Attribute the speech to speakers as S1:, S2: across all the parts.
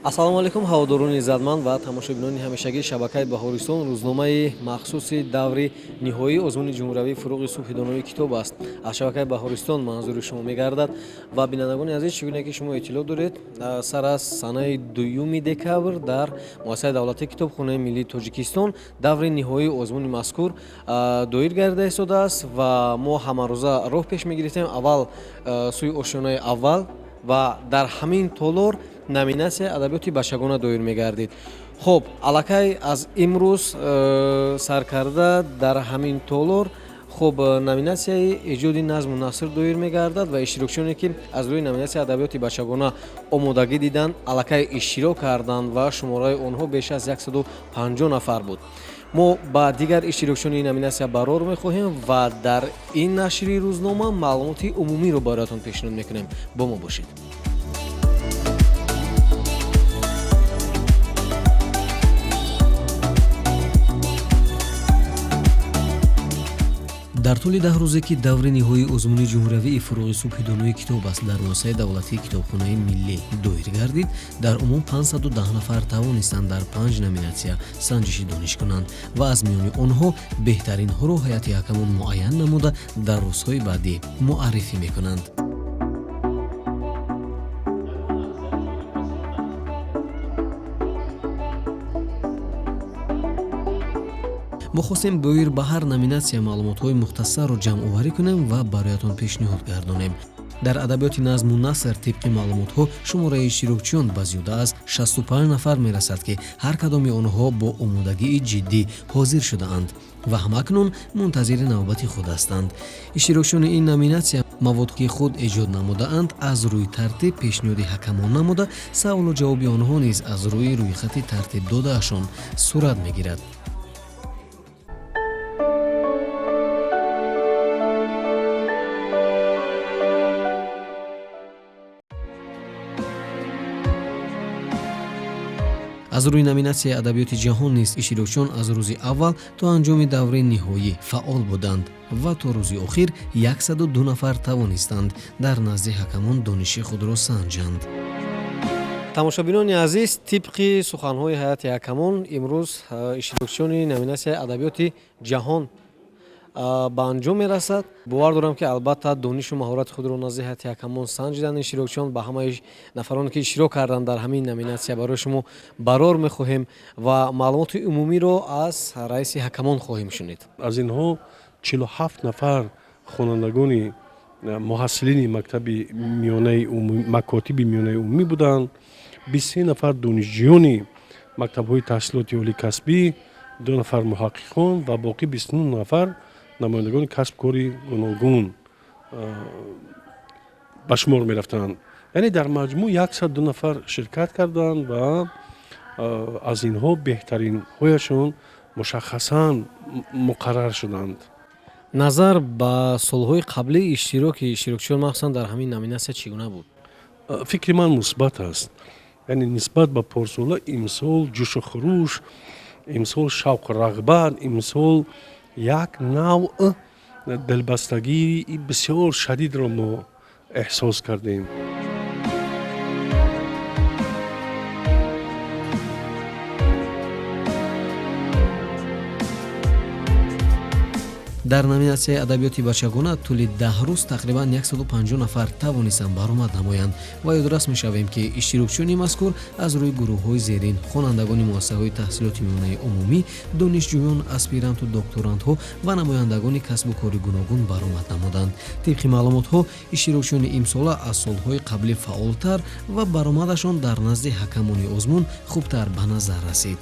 S1: ассалому алайкум ҳаводорони иззатманд ва тамошобинони ҳамешагии шабакаи Баҳористон. Рӯзномаи махсуси даври ниҳоии озмуни ҷумҳуриявии фуруғи субҳи донои китоб аст. Аз шабакаи Баҳористон манзури шумо мегардад ва бинандагони азиз, чӣ гуна ки шумо иттилоъ доред, сар аз санаи 2 декабр дар муассисаи давлатии китобхонаи миллии Тоҷикистон даври ниҳоии озмуни мазкур доир гардида истодааст ва мо ҳамарӯза роҳ пеш мегирифтем аввал сӯи ошёнаи аввал ва дар ҳамин толор номинатсияи адабиёти бачагона доир мегардид. Хуб, аллакай аз имрӯз сар карда дар ҳамин толор номинатсияи эҷоди назму наср доир мегардад ва иштирокчиёне ки аз рӯи номинатсияи адабиёти бачагона омодагӣ диданд, аллакай иштирок карданд ва шумораи онҳо беш аз 150 нафар буд. мо ба дигар иштирокчиёни ин номинатсия барор мехоҳем ва дар ин нашри рӯзнома маълумоти умумиро бароятон пешниҳод мекунем. Бо мо бошед. дар тӯли 10 рӯзе ки даври ниҳоии озмуни ҷумҳуриявии фуруғи субҳи донои китоб аст дар муассисаи давлатии китобхонаи миллӣ доир гардид, дар умум 510 нафар тавонистанд дар 5 номинатсия санҷиши дониш кунанд ва аз миёни онҳо беҳтаринҳоро ҳайати ҳакамон муайян намуда дар рӯзҳои баъдӣ муаррифӣ мекунанд. мо хостем доир ба ҳар номинатсия маълумотҳои мухтасарро ҷамъоварӣ кунем ва бароятон пешниҳод гардонем. дар адабиёти назму наср тибқи маълумотҳо шумораи иштирокчиён ба зиёда аз 65 нафар мерасад ки ҳар кадоми онҳо бо омодагии ҷиддӣ ҳозир шудаанд ва ҳамакнун мунтазири навбати худ ҳастанд. иштирокчиёни ин номинатсия маводҳо ки худ эҷод намудаанд аз рӯи тартиб пешниҳоди ҳакамон намуда, саволу ҷавоби онҳо низ аз рӯи рӯйхати тартиб додаашон сурат мегирад. аз рӯи номинатсияи адабиёти ҷаҳон низ иштирокчиён аз рӯзи аввал то анҷоми даври ниҳоӣ фаъол буданд ва то рӯзи охир 102 нафар тавонистанд дар назди ҳакамон дониши худро санҷанд. тамошобинони азиз, тибқи суханҳои ҳайати ҳакамон, имрӯз иштирокчиёни номинатсияи адабиёти ҷаҳон ба анҷом мерасад. бовар дорам ки албатта донишу маҳорати худро назди ҳайати ҳакамон санҷиданд иштирокчиён. ба ҳамаи нафароне ки иштирок карданд дар ҳамин номинатсия барои шумо барор мехоҳем ва маълумоти умумиро аз раиси ҳакамон хоҳем шунид.
S2: аз инҳо 47 нафар хонандагони муҳассилини мактаби миёнаи макотиби миёнаи умумӣ буданд, 23 нафар донишҷӯёни мактабҳои таҳсилоти оликасбӣ, 2 нафар муҳаққиқон ва боқӣ 29 нафар намояндагони касбкори гуногун ба шумор мерафтанд. яъне дар маҷмӯъ 102 нафар ширкат карданд ва аз инҳо беҳтаринҳояшон мушаххасан муқаррар шуданд.
S1: назар ба солҳои қаблии иштироки иштирокчиён махсусан дар ҳамин номинатсия чӣ гуна буд?
S2: фикри ман мусбат аст. яъне нисбат ба порсола имсол ҷӯшу хуруш, имсол шавқу рағбат, имсол як навъ дилбастагии бисёр шадидро мо эҳсос кардем.
S1: дар номинатсияи адабиёти бачагона тӯли 10 рӯз тақрибан 150 нафар тавонистанд баромад намоянд ва ёдрас мешавем ки иштирокчиёни мазкур аз рӯи гурӯҳҳои зерин хонандагони муассисаҳои таҳсилоти миёнаи умумӣ, донишҷӯён, аспиранту докторантҳо ва намояндагони касбу кори гуногун баромад намуданд. тибқи маълумотҳо иштирокчиёни имсола аз солҳои қаблӣ фаъолтар ва баромадашон дар назди ҳакамони озмун хубтар ба назар расид.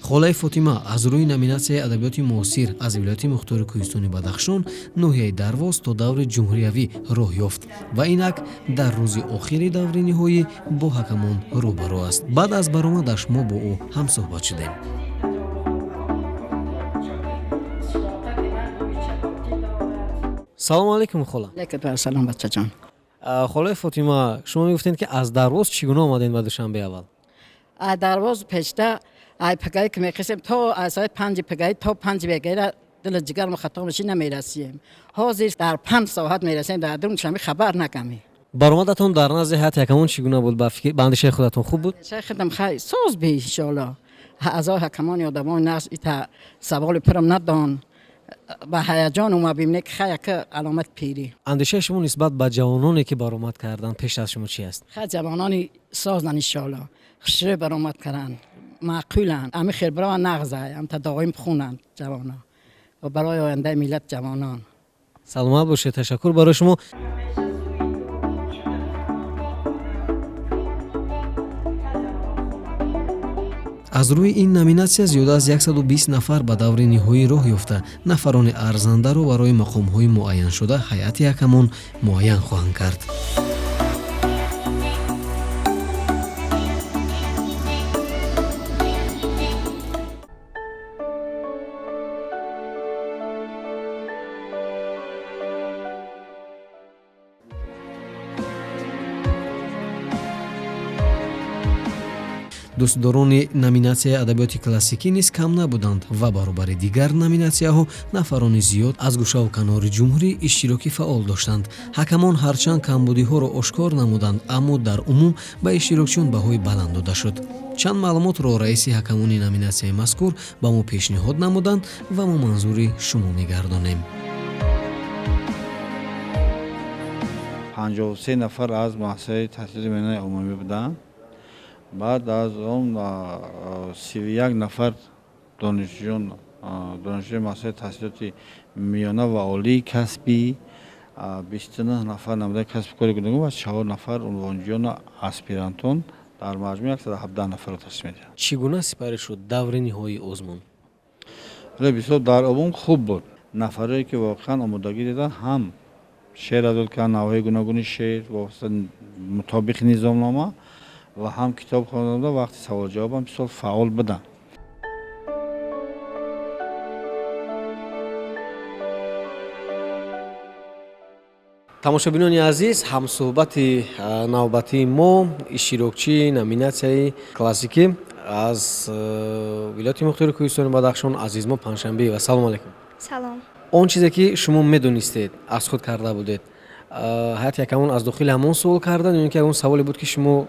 S1: холаи фотима аз рӯи номинатсияи адабиёти муосир аз вилояти мухтори кӯҳистони Бадахшон, ноҳияи Дарвоз то даври ҷумҳуриявӣ роҳ ёфт ва инак дар рӯзи охири даври ниҳоӣ бо ҳакамон рӯбарӯ аст. баъд аз баромадаш мо бо ӯ ҳамсуҳбат шудем. салому алайкум хола.
S3: алайкум салом бачаҷон.
S1: холаи Фотима, шумо мегуфтед ки аз Дарвоз чӣ гуна омадед ба Душанбе аввал?
S3: دروازه پیشته ای پگاهی که میخواستیم تا از ساعت 5 پگاهی تا 5 بگیره دل جگر ما خطا میشه نمیرسیم. حاضر در 5 ساعت میرسیم در درون شمی خبر نکمی.
S1: баромадатон дар назди ҳайати якамон чӣ гуна буд? ба андешаи худатон хуб буд?
S3: شیخم خیلی سوز بی انشالله. اعضای حکمان یادمان ناس ایتا سوال پرم ندان. با هیجان اومد ببینه که خیلی که علامت پیری.
S1: андешаи шумо нисбат ба ҷавононе ки баромад карданд пеш аз шумо чӣ аст?
S3: خیلی جوانانی سازن انشالله. خشره برآمد کردن. معقولن. امی خیر برای نغزه. ام تداویم خونن جوانان. و برای آینده ملت جوانان.
S1: саломат бошед. ташаккур барои шумо. аз рӯи ин номинатсия зиёда аз 120 нафар ба даври ниҳоӣ роҳ ёфта нафарони арзандаро барои мақомҳои муайяншуда ҳайати якамон муайян хоҳанд кард. дӯстдорони номинатсияи адабиёти классикӣ низ кам набуданд ва баробари дигар номинатсияҳо нафарони зиёд аз гӯшаву канори ҷумҳурӣ иштироки фаъол доштанд. ҳакамон ҳарчанд камбудиҳоро ошкор намуданд, аммо дар умум ба иштирокчиён баҳои баланд дода шуд. чанд маълумотро раиси ҳакамони номинатсияи мазкур ба мо пешниҳод намуданд ва мо манзури шумо мегардонем.
S4: 53 нафар аз муассисаи таҳсили меҳнаи умумӣ буданд. بعد از اون 31 نفر دانشجوی مؤسسه تحصیلات میانه و عالی کسبی 29 نفر نماینده کسب کاری گوناگون و 4 نفر عنوانجویان و اسپیرانتون در مجموع 117 نفر را تشکیل می‌دهند.
S1: چگونه سپری شد دور نهایی آزمون؟
S4: بسیار در عموم خوب بود. نفرایی که واقعا آمادگی دیدن هم شعر اداد کردن، نوع‌های گوناگون شعر مطابق نظامنامه و هم کتاب خواندن و وقتی سوال جواب هم بسیار فعال بدن.
S1: тамошобинони азиз, ҳамсӯҳбати навбатии мо иштирокчии номинатсияи классикӣ аз вилояти мухтори кӯҳистони бадахшон Азизмо Панҷшанбеева. салом алайкум.
S5: салом.
S1: он чизе ки шумо медонистед аз худ карда будед, ҳайати якамон аз дохили ҳамон суол кардан ё ин ки ягон саволе буд ки шумо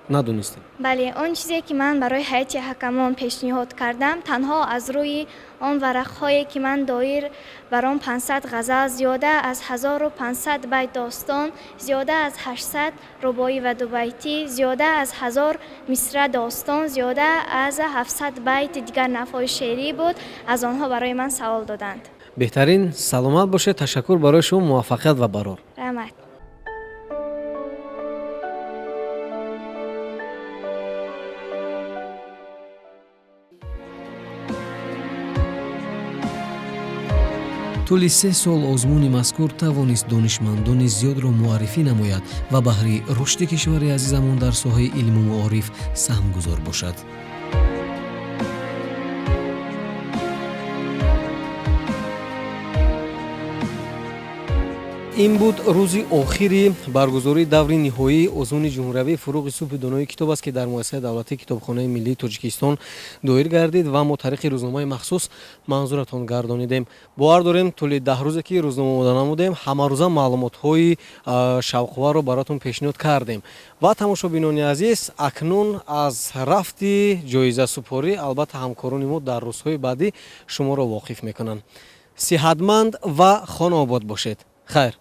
S1: надонистед?
S5: бале, он чизе ки ман барои ҳайати ҳакамон пешниҳод кардам танҳо аз рӯи он варақҳое ки ман доир бар он 500 ғазал, зиёда аз 1500 байт достон, зиёда аз 800 рубоӣ ва дубайтӣ, зиёда аз 1000 мисра достон, зиёда аз 700 байт дигар нафҳои шеърӣ буд. аз онҳо барои ман савол доданд.
S1: беҳтарин. саломат бошед. ташаккур барои шумо. муваффақият ва барор.
S5: раҳмат.
S1: тӯли 3 сол озмуни мазкур тавонист донишмандони зиёдро муаррифӣ намояд ва баҳри рушди кишвари азизамон дар соҳаи илму маориф саҳмгузор бошад. ин буд рӯзи охири баргузории даври ниҳоии озмуни ҷумҳуриявии фуруғи субҳи донои китоб аст ки дар муассисаи давлатии китобхонаи миллии Тоҷикистон доир гардид ва мо тариқи рӯзномаи махсус манзуратон гардонидем. бовар дорем тӯли 10 рӯзе ки рӯзнома ода намудем ҳамарӯза маълумотҳои шавқоварро баротон пешниҳод кардем. ва тамошобинони азиз, акнун аз рафти ҷоизасупорӣ албатта ҳамкорони мо дар рӯзҳои баъдӣ шуморо воқиф мекунанд. сиҳатманд ва хонаобод бошед. хайр.